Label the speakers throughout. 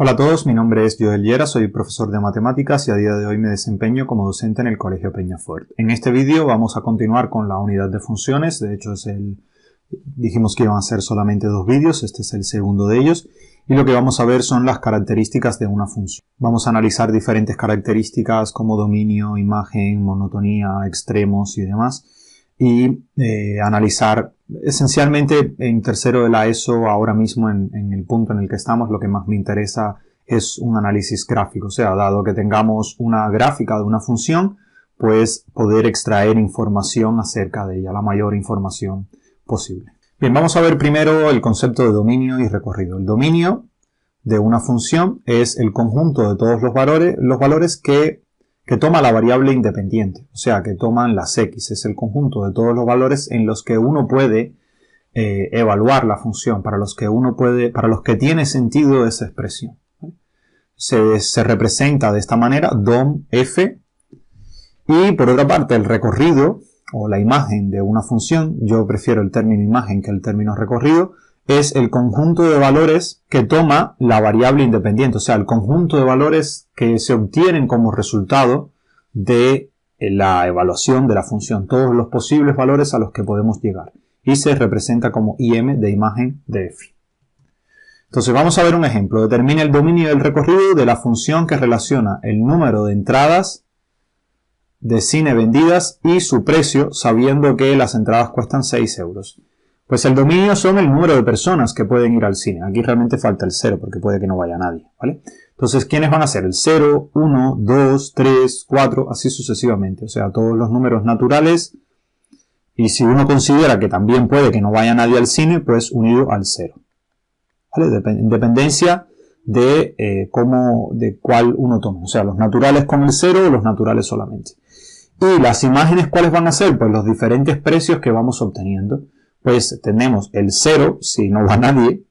Speaker 1: Hola a todos, mi nombre es Joel Llera, soy profesor de matemáticas y a día de hoy me desempeño como docente en el Colegio Peñafort. En este vídeo vamos a continuar con la unidad de funciones, de hecho dijimos que iban a ser solamente 2 vídeos, este es el segundo de ellos, y lo que vamos a ver son las características de una función. Vamos a analizar diferentes características como dominio, imagen, monotonía, extremos y demás, y analizar esencialmente en tercero de la ESO, ahora mismo en el punto en el que estamos, lo que más me interesa es un análisis gráfico. O sea, dado que tengamos una gráfica de una función, pues poder extraer información acerca de ella, la mayor información posible. Bien, vamos a ver primero el concepto de dominio y recorrido. El dominio de una función es el conjunto de todos los valores que toma la variable independiente, o sea, que toman las x, es el conjunto de todos los valores en los que uno puede evaluar la función, para los que tiene sentido esa expresión. Se representa de esta manera dom f, y por otra parte el recorrido o la imagen de una función, yo prefiero el término imagen que el término recorrido, es el conjunto de valores que toma la variable independiente, o sea, el conjunto de valores que se obtienen como resultado de la evaluación de la función, todos los posibles valores a los que podemos llegar, y se representa como im de imagen de f. Entonces vamos a ver un ejemplo. Determina el dominio del recorrido de la función que relaciona el número de entradas de cine vendidas y su precio, sabiendo que las entradas cuestan 6 euros. Pues el dominio son el número de personas que pueden ir al cine. Aquí realmente falta el 0 porque puede que no vaya nadie, ¿vale? Entonces, ¿quiénes van a ser? El 0, 1, 2, 3, 4, así sucesivamente. O sea, todos los números naturales. Y si uno considera que también puede que no vaya nadie al cine, pues unido al 0. ¿Vale? En dependencia de cuál uno toma. O sea, los naturales con el 0 o los naturales solamente. Y las imágenes, ¿cuáles van a ser? Pues los diferentes precios que vamos obteniendo. Pues tenemos el 0 si no va nadie,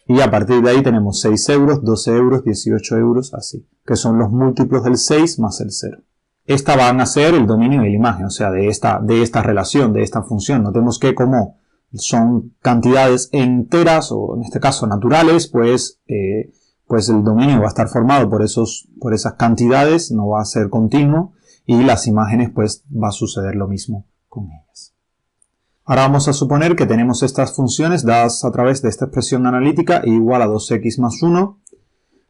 Speaker 1: y a partir de ahí tenemos 6 euros, 12 euros, 18 euros, así, que son los múltiplos del 6 más el 0. Esta van a ser el dominio de la imagen, o sea, de esta relación, de esta función. Notemos que como son cantidades enteras, o en este caso naturales, pues el dominio va a estar formado por esas cantidades, no va a ser continuo, y las imágenes pues va a suceder lo mismo con ellas. Ahora vamos a suponer que tenemos estas funciones dadas a través de esta expresión analítica igual a 2x más 1.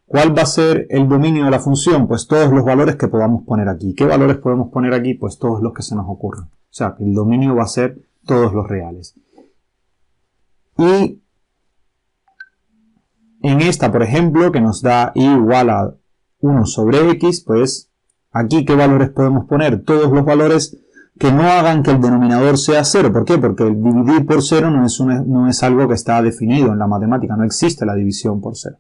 Speaker 1: ¿Cuál va a ser el dominio de la función? Pues todos los valores que podamos poner aquí. ¿Qué valores podemos poner aquí? Pues todos los que se nos ocurran. O sea, que el dominio va a ser todos los reales. Y en esta, por ejemplo, que nos da y igual a 1 sobre x, pues aquí ¿qué valores podemos poner? Todos los valores que no hagan que el denominador sea 0. ¿Por qué? Porque el dividir por 0 no es algo que está definido en la matemática. No existe la división por 0.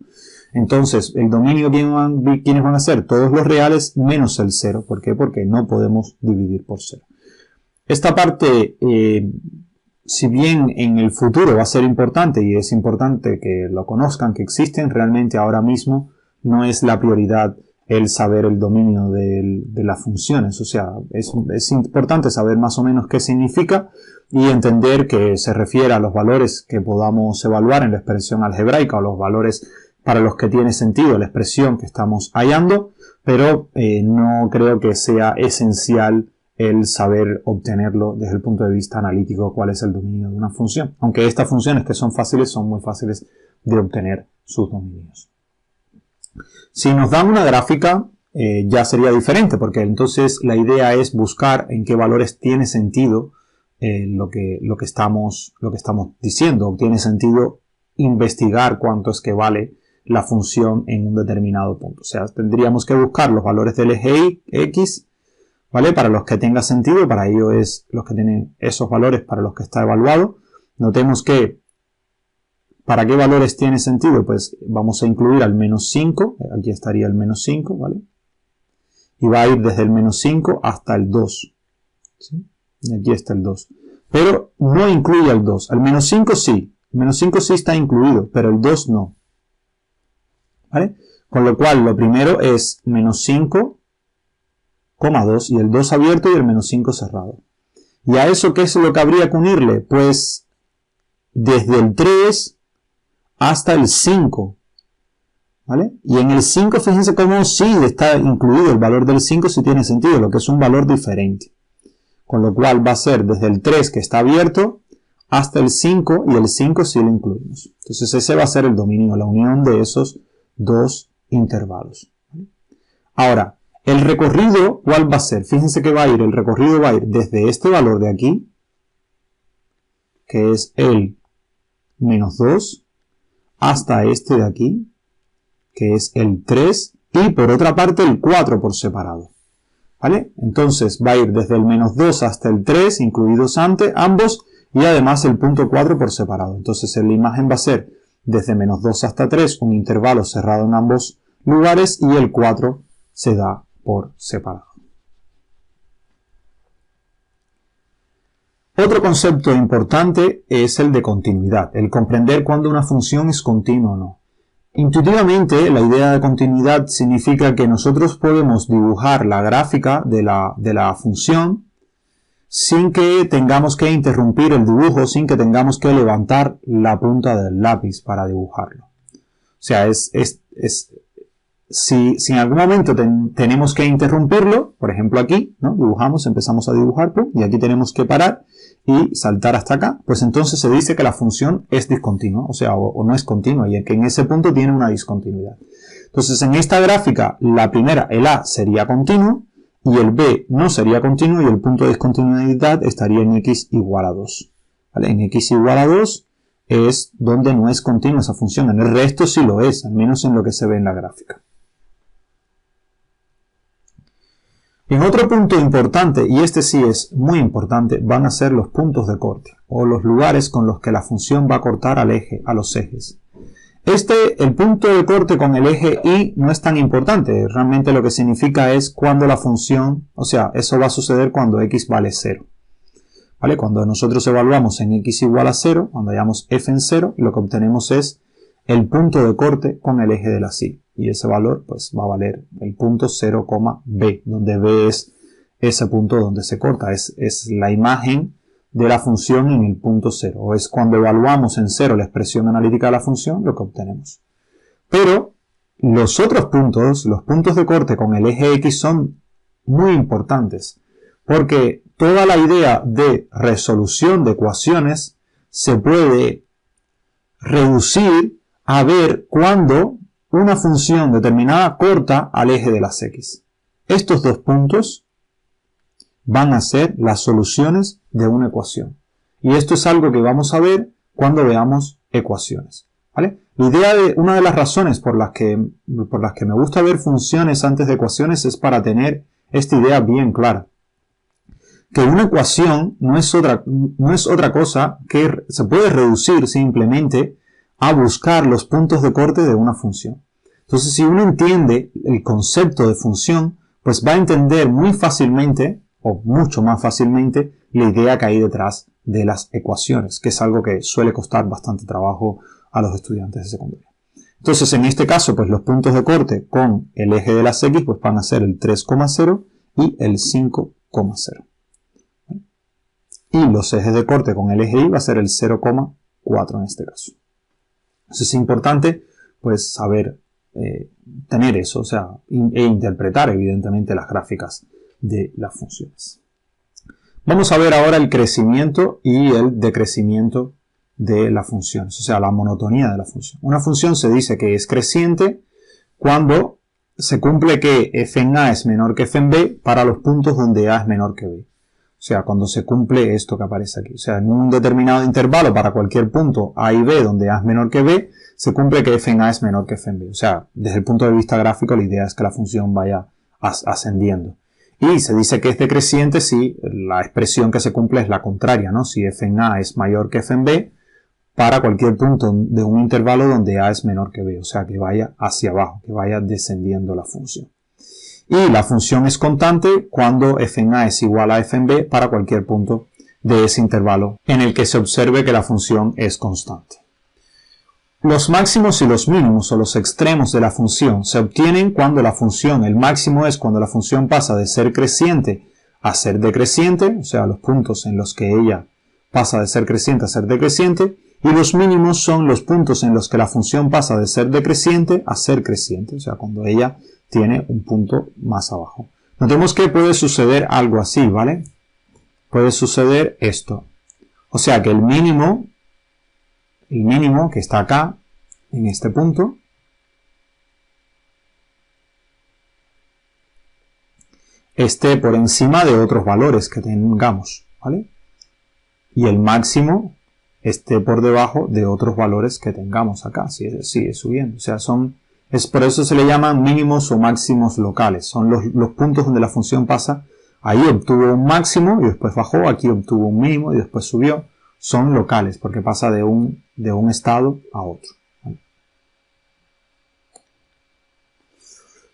Speaker 1: Entonces, el dominio, ¿quiénes van a ser? Todos los reales menos el 0. ¿Por qué? Porque no podemos dividir por 0. Esta parte, si bien en el futuro va a ser importante, y es importante que lo conozcan, que existen, realmente ahora mismo no es la prioridad el saber el dominio de las funciones. O sea, es importante saber más o menos qué significa y entender que se refiere a los valores que podamos evaluar en la expresión algebraica o los valores para los que tiene sentido la expresión que estamos hallando, pero no creo que sea esencial el saber obtenerlo desde el punto de vista analítico, cuál es el dominio de una función. Aunque estas funciones que son fáciles, son muy fáciles de obtener sus dominios. Si nos dan una gráfica, ya sería diferente, porque entonces la idea es buscar en qué valores tiene sentido lo que estamos diciendo, o tiene sentido investigar cuánto es que vale la función en un determinado punto. O sea, tendríamos que buscar los valores del eje x, ¿vale? Para los que tenga sentido, para ello es los que tienen esos valores para los que está evaluado. Notemos que ¿para qué valores tiene sentido? Pues vamos a incluir al menos 5, aquí estaría el menos 5, ¿vale? Y va a ir desde el menos 5 hasta el 2, ¿sí? Y aquí está el 2. Pero no incluye al 2, al menos 5 sí, el menos 5 sí está incluido, pero el 2 no, ¿vale? Con lo cual lo primero es menos 5, 2 y el 2 abierto y el menos 5 cerrado. ¿Y a eso qué es lo que habría que unirle? Pues desde el 3 hasta el 5, ¿vale? Y en el 5, fíjense cómo sí está incluido el valor del 5, sí tiene sentido, lo que es un valor diferente. Con lo cual va a ser desde el 3 que está abierto hasta el 5, y el 5 sí lo incluimos. Entonces ese va a ser el dominio, la unión de esos dos intervalos. Ahora, el recorrido, ¿cuál va a ser? Fíjense que el recorrido va a ir desde este valor de aquí, que es el menos 2, hasta este de aquí, que es el 3, y por otra parte el 4 por separado. ¿Vale? Entonces va a ir desde el menos 2 hasta el 3, incluidos ambos, y además el punto 4 por separado. Entonces en la imagen va a ser desde menos 2 hasta 3, un intervalo cerrado en ambos lugares, y el 4 se da por separado. Otro concepto importante es el de continuidad, el comprender cuándo una función es continua o no. Intuitivamente, la idea de continuidad significa que nosotros podemos dibujar la gráfica de la función sin que tengamos que interrumpir el dibujo, sin que tengamos que levantar la punta del lápiz para dibujarlo. O sea, si en algún momento tenemos que interrumpirlo, por ejemplo aquí, ¿no? Dibujamos, empezamos a dibujar, y aquí tenemos que parar y saltar hasta acá, pues entonces se dice que la función es discontinua, o sea, o no es continua, y que en ese punto tiene una discontinuidad. Entonces en esta gráfica, la primera, el A, sería continuo, y el B no sería continuo, y el punto de discontinuidad estaría en x igual a 2. ¿Vale? En x igual a 2 es donde no es continua esa función, en el resto sí lo es, al menos en lo que se ve en la gráfica. En otro punto importante, y este sí es muy importante, van a ser los puntos de corte, o los lugares con los que la función va a cortar a los ejes. El punto de corte con el eje Y no es tan importante, realmente lo que significa es cuando la función, o sea, eso va a suceder cuando x vale 0. ¿Vale? Cuando nosotros evaluamos en x igual a 0, cuando hayamos f en 0, lo que obtenemos es el punto de corte con el eje de la Y. Y ese valor pues va a valer el punto 0, b, donde b es ese punto donde se corta, es la imagen de la función en el punto 0, o es cuando evaluamos en 0 la expresión analítica de la función, lo que obtenemos. Pero los otros puntos, los puntos de corte con el eje X, son muy importantes, porque toda la idea de resolución de ecuaciones se puede reducir a ver cuándo una función determinada corta al eje de las X. Estos dos puntos van a ser las soluciones de una ecuación. Y esto es algo que vamos a ver cuando veamos ecuaciones. ¿Vale? Una de las razones por las que me gusta ver funciones antes de ecuaciones es para tener esta idea bien clara. Que una ecuación no es otra cosa que se puede reducir simplemente a buscar los puntos de corte de una función. Entonces, si uno entiende el concepto de función, pues va a entender muy fácilmente, o mucho más fácilmente, la idea que hay detrás de las ecuaciones, que es algo que suele costar bastante trabajo a los estudiantes de secundaria. Entonces, en este caso, pues los puntos de corte con el eje de las X pues van a ser el 3,0 y el 5,0. Y los ejes de corte con el eje Y va a ser el 0,4 en este caso. Entonces es importante pues saber tener eso, o sea, e interpretar evidentemente las gráficas de las funciones. Vamos a ver ahora el crecimiento y el decrecimiento de las funciones, o sea, la monotonía de la función. Una función se dice que es creciente cuando se cumple que f en a es menor que f en b para los puntos donde a es menor que b. O sea, cuando se cumple esto que aparece aquí. O sea, en un determinado intervalo para cualquier punto a y b donde a es menor que b, se cumple que f en a es menor que f en b. O sea, desde el punto de vista gráfico la idea es que la función vaya ascendiendo. Y se dice que es decreciente si la expresión que se cumple es la contraria, ¿no? Si f en a es mayor que f en b para cualquier punto de un intervalo donde a es menor que b. O sea, que vaya hacia abajo, que vaya descendiendo la función. Y la función es constante cuando f en a es igual a f en b para cualquier punto de ese intervalo en el que se observe que la función es constante. Los máximos y los mínimos o los extremos de la función se obtienen cuando la función, el máximo es cuando la función pasa de ser creciente a ser decreciente, o sea, los puntos en los que ella pasa de ser creciente a ser decreciente, Y los mínimos son los puntos en los que la función pasa de ser decreciente a ser creciente, o sea, cuando ella tiene un punto más abajo. Notemos que puede suceder algo así, ¿vale? Puede suceder esto. O sea que el mínimo que está acá, en este punto, esté por encima de otros valores que tengamos, ¿vale? Y el máximo esté por debajo de otros valores que tengamos acá, si sigue subiendo. O sea, por eso se le llaman mínimos o máximos locales. Son los puntos donde la función pasa. Ahí obtuvo un máximo y después bajó, aquí obtuvo un mínimo y después subió. Son locales porque pasa de un estado a otro.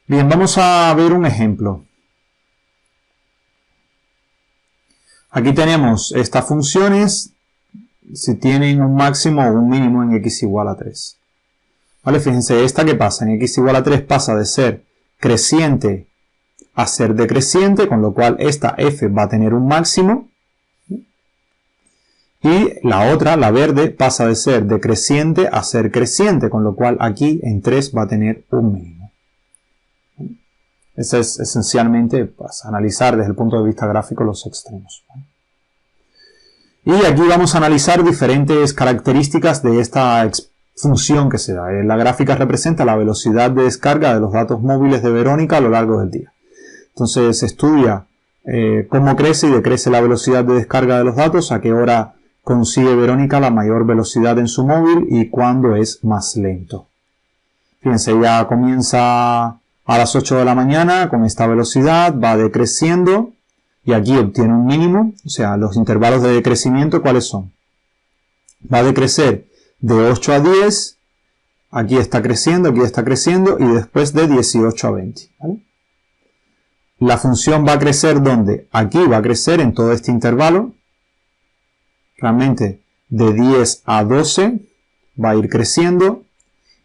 Speaker 1: Bien, vamos a ver un ejemplo. Aquí tenemos estas funciones si tienen un máximo o un mínimo en x igual a 3. ¿Vale? Fíjense, esta que pasa en x igual a 3 pasa de ser creciente a ser decreciente, con lo cual esta f va a tener un máximo. Y la otra, la verde, pasa de ser decreciente a ser creciente, con lo cual aquí en 3 va a tener un mínimo. Eso es esencialmente analizar desde el punto de vista gráfico los extremos. Y aquí vamos a analizar diferentes características de esta función que se da. La gráfica representa la velocidad de descarga de los datos móviles de Verónica a lo largo del día. Entonces se estudia cómo crece y decrece la velocidad de descarga de los datos, a qué hora consigue Verónica la mayor velocidad en su móvil y cuándo es más lento. Fíjense, ya comienza a las 8 de la mañana con esta velocidad, va decreciendo y aquí obtiene un mínimo. O sea, los intervalos de decrecimiento, ¿cuáles son? Va a decrecer de 8 a 10, aquí está creciendo y después de 18 a 20. ¿Vale? La función va a crecer ¿dónde? Aquí va a crecer en todo este intervalo. Realmente de 10 a 12 va a ir creciendo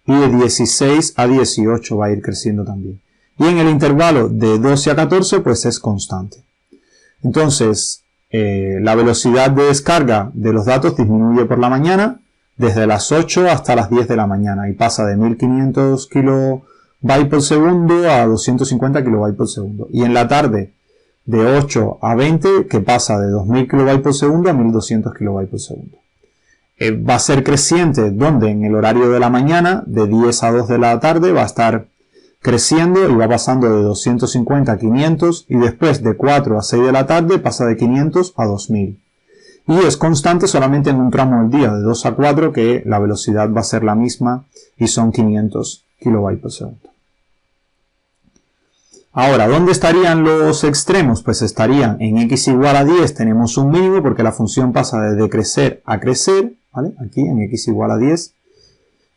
Speaker 1: y de 16 a 18 va a ir creciendo también. Y en el intervalo de 12 a 14 pues es constante. Entonces la velocidad de descarga de los datos disminuye por la mañana desde las 8 hasta las 10 de la mañana y pasa de 1500 kilobytes por segundo a 250 kilobytes por segundo. Y en la tarde de 8 a 20 que pasa de 2000 kilobytes por segundo a 1200 kilobytes por segundo. Va a ser creciente donde en el horario de la mañana de 10 a 2 de la tarde va a estar creciendo y va pasando de 250 a 500 y después de 4 a 6 de la tarde pasa de 500 a 2000. Y es constante solamente en un tramo del día de 2 a 4 que la velocidad va a ser la misma y son 500 kilobytes por segundo. Ahora, ¿dónde estarían los extremos? Pues estarían en x igual a 10 tenemos un mínimo porque la función pasa de decrecer a crecer, ¿vale? Aquí en x igual a 10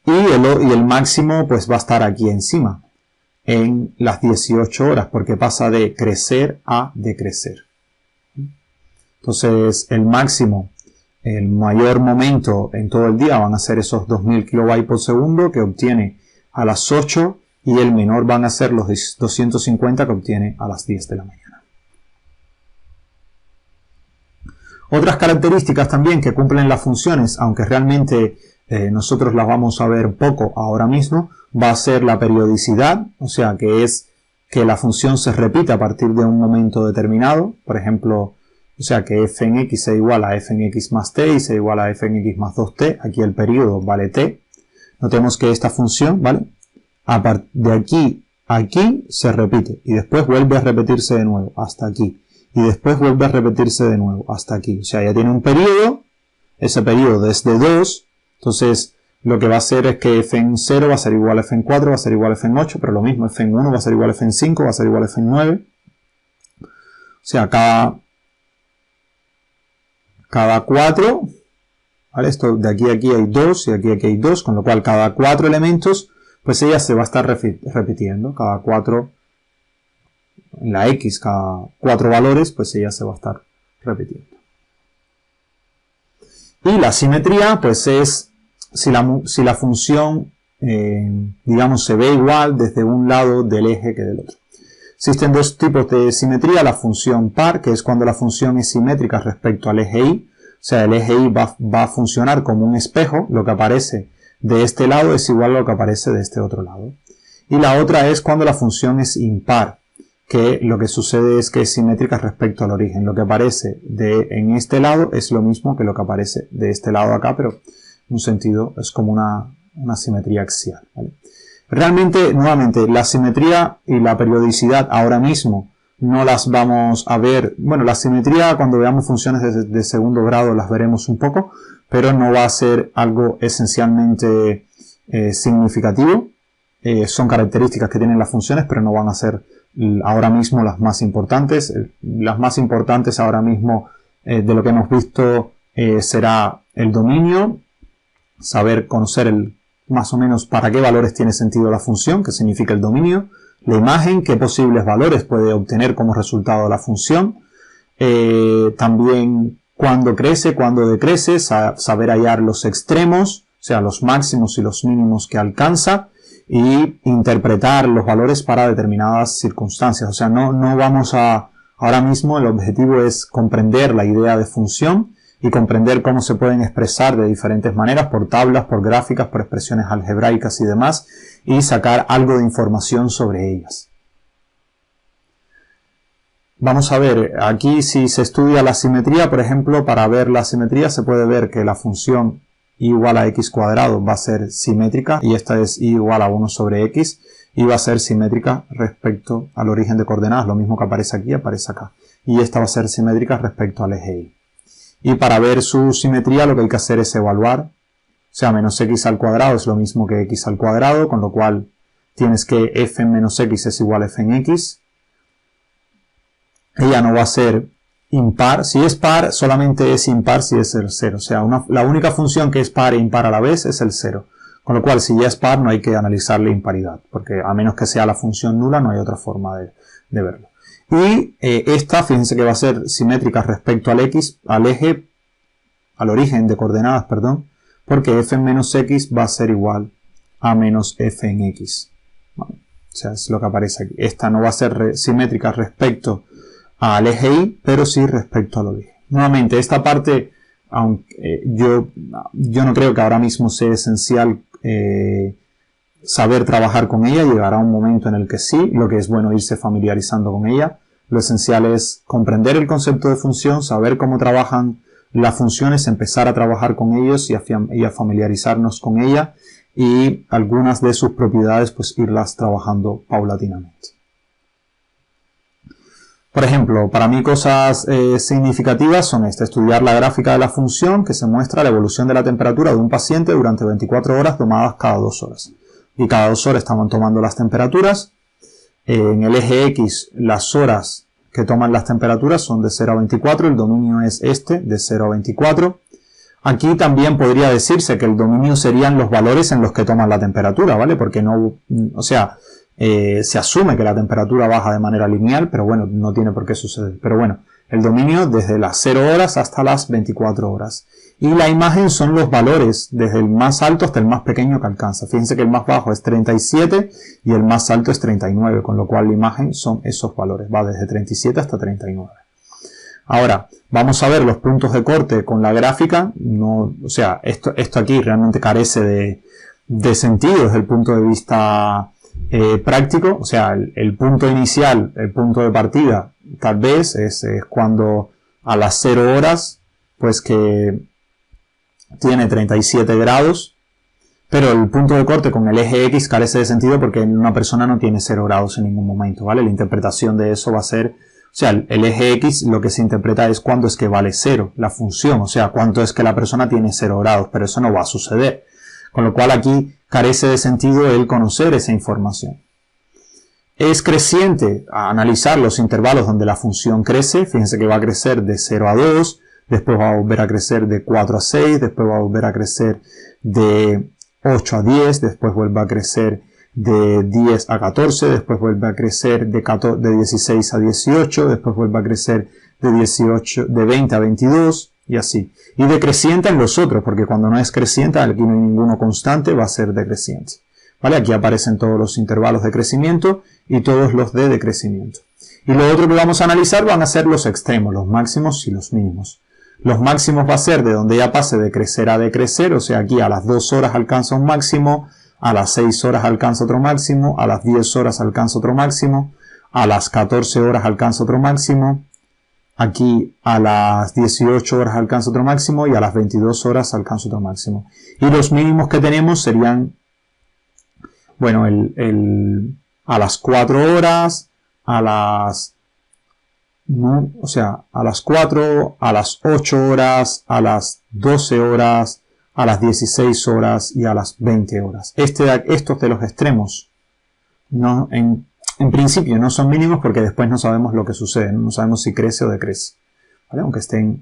Speaker 1: y el máximo pues va a estar aquí encima en las 18 horas porque pasa de crecer a decrecer. Entonces el máximo, el mayor momento en todo el día van a ser esos 2000 kilobytes por segundo que obtiene a las 8 y el menor van a ser los 250 que obtiene a las 10 de la mañana. Otras características también que cumplen las funciones, aunque realmente nosotros las vamos a ver poco ahora mismo, va a ser la periodicidad, o sea que es que la función se repite a partir de un momento determinado, por ejemplo, o sea que f en x es igual a f en x más t y es igual a f en x más 2t, aquí el periodo vale t. Notemos que esta función, ¿vale? De aquí a aquí se repite y después vuelve a repetirse de nuevo hasta aquí y después vuelve a repetirse de nuevo hasta aquí. O sea, ya tiene un periodo, ese periodo es de 2, entonces lo que va a hacer es que f en 0 va a ser igual a f en 4, va a ser igual a f en 8, pero lo mismo, f en 1 va a ser igual a f en 5, va a ser igual a f en 9. O sea, cada 4, ¿vale? Esto de aquí a aquí hay 2 y de aquí a aquí hay 2, con lo cual cada 4 elementos pues ella se va a estar repitiendo, cada 4, en la x, cada 4 valores, pues ella se va a estar repitiendo. Y la simetría, pues es si la función, digamos, se ve igual desde un lado del eje que del otro. Existen dos tipos de simetría, la función par, que es cuando la función es simétrica respecto al eje y, o sea, el eje Y va a funcionar como un espejo, lo que aparece de este lado es igual a lo que aparece de este otro lado. Y la otra es cuando la función es impar, que lo que sucede es que es simétrica respecto al origen. Lo que aparece en este lado es lo mismo que lo que aparece de este lado acá, pero en un sentido es como una simetría axial, ¿vale? Realmente, nuevamente, la simetría y la periodicidad ahora mismo no las vamos a ver. Bueno, la simetría cuando veamos funciones de segundo grado las veremos un poco, pero no va a ser algo esencialmente significativo. Son características que tienen las funciones, pero no van a ser ahora mismo las más importantes. Las más importantes ahora mismo de lo que hemos visto será el dominio, saber conocer más o menos para qué valores tiene sentido la función, qué significa el dominio, la imagen, qué posibles valores puede obtener como resultado la función, también cuándo crece, cuándo decrece, saber hallar los extremos, o sea, los máximos y los mínimos que alcanza, y interpretar los valores para determinadas circunstancias. O sea, no vamos ahora mismo el objetivo es comprender la idea de función y comprender cómo se pueden expresar de diferentes maneras, por tablas, por gráficas, por expresiones algebraicas y demás, y sacar algo de información sobre ellas. Vamos a ver, aquí si se estudia la simetría, por ejemplo, para ver la simetría se puede ver que la función y igual a x cuadrado va a ser simétrica, y esta es y igual a 1 sobre x, y va a ser simétrica respecto al origen de coordenadas, lo mismo que aparece aquí, aparece acá. Y esta va a ser simétrica respecto al eje Y. Y para ver su simetría lo que hay que hacer es evaluar, o sea, menos x al cuadrado es lo mismo que x al cuadrado, con lo cual tienes que f en menos x es igual a f en x. Ella no va a ser impar, si es par solamente es impar si es el 0, o sea, la única función que es par e impar a la vez es el 0. Con lo cual, si ya es par no hay que analizar la imparidad, porque a menos que sea la función nula no hay otra forma de verlo. Y esta, fíjense que va a ser simétrica respecto al x, al origen de coordenadas, perdón, porque f en menos x va a ser igual a menos f en x. Vale. O sea, es lo que aparece aquí. Esta no va a ser simétrica respecto al eje Y, pero sí respecto al origen. Nuevamente, esta parte, aunque yo no creo que ahora mismo sea esencial saber trabajar con ella, llegará un momento en el que sí, lo que es bueno irse familiarizando con ella. Lo esencial es comprender el concepto de función, saber cómo trabajan las funciones, empezar a trabajar con ellos y a familiarizarnos con ella, y algunas de sus propiedades pues irlas trabajando paulatinamente. Por ejemplo, para mí cosas significativas son estudiar la gráfica de la función que se muestra la evolución de la temperatura de un paciente durante 24 horas tomadas cada 2 horas. Y cada 2 horas estaban tomando las temperaturas. En el eje X las horas que toman las temperaturas son de 0 a 24, el dominio es este, de 0 a 24. Aquí también podría decirse que el dominio serían los valores en los que toman la temperatura, ¿vale? Porque no, o sea, se asume que la temperatura baja de manera lineal, pero bueno, no tiene por qué suceder. Pero bueno, el dominio desde las 0 horas hasta las 24 horas. Y la imagen son los valores desde el más alto hasta el más pequeño que alcanza. Fíjense que el más bajo es 37 y el más alto es 39, con lo cual la imagen son esos valores. Va desde 37 hasta 39. Ahora, vamos a ver los puntos de corte con la gráfica. No, o sea, esto aquí realmente carece de sentido desde el punto de vista práctico. O sea, el punto inicial, el punto de partida, tal vez es cuando a las 0 horas, pues que tiene 37 grados, pero el punto de corte con el eje X carece de sentido porque una persona no tiene 0 grados en ningún momento, ¿vale? La interpretación de eso va a ser, o sea, el eje X lo que se interpreta es cuándo es que vale 0, la función, o sea, cuánto es que la persona tiene 0 grados, pero eso no va a suceder. Con lo cual aquí carece de sentido el conocer esa información. Es creciente a analizar los intervalos donde la función crece. Fíjense que va a crecer de 0 a 2, después va a volver a crecer de 4 a 6, después va a volver a crecer de 8 a 10, después vuelve a crecer de 10 a 14, después vuelve a crecer de 16 a 18, después vuelve a crecer de 20 a 22 y así. Y decreciente en los otros, porque cuando no es creciente, aquí no hay ninguno constante, va a ser decreciente. ¿Vale? Aquí aparecen todos los intervalos de crecimiento y todos los de decrecimiento. Y lo otro que vamos a analizar van a ser los extremos, los máximos y los mínimos. Los máximos va a ser de donde ya pase de crecer a decrecer, o sea, aquí a las 2 horas alcanza un máximo, a las 6 horas alcanza otro máximo, a las 10 horas alcanza otro máximo, a las 14 horas alcanza otro máximo, aquí a las 18 horas alcanza otro máximo y a las 22 horas alcanza otro máximo. Y los mínimos que tenemos serían, bueno, a las 4 horas, a las 4, a las 8 horas, a las 12 horas, a las 16 horas y a las 20 horas. Estos de los extremos, no, en principio no son mínimos porque después no sabemos lo que sucede, no sabemos si crece o decrece, ¿vale?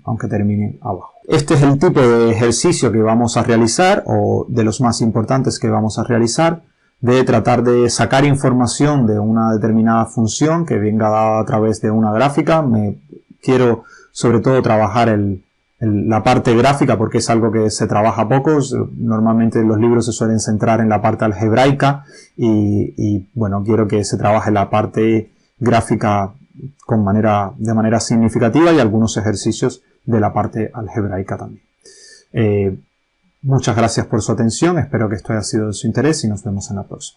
Speaker 1: Aunque terminen abajo. Este es el tipo de ejercicio que vamos a realizar, o de los más importantes que vamos a realizar, de tratar de sacar información de una determinada función que venga dada a través de una gráfica. Quiero sobre todo trabajar la parte gráfica porque es algo que se trabaja poco. Normalmente los libros se suelen centrar en la parte algebraica y bueno, quiero que se trabaje la parte gráfica de manera significativa y algunos ejercicios de la parte algebraica también. Muchas gracias por su atención, espero que esto haya sido de su interés y nos vemos en la próxima.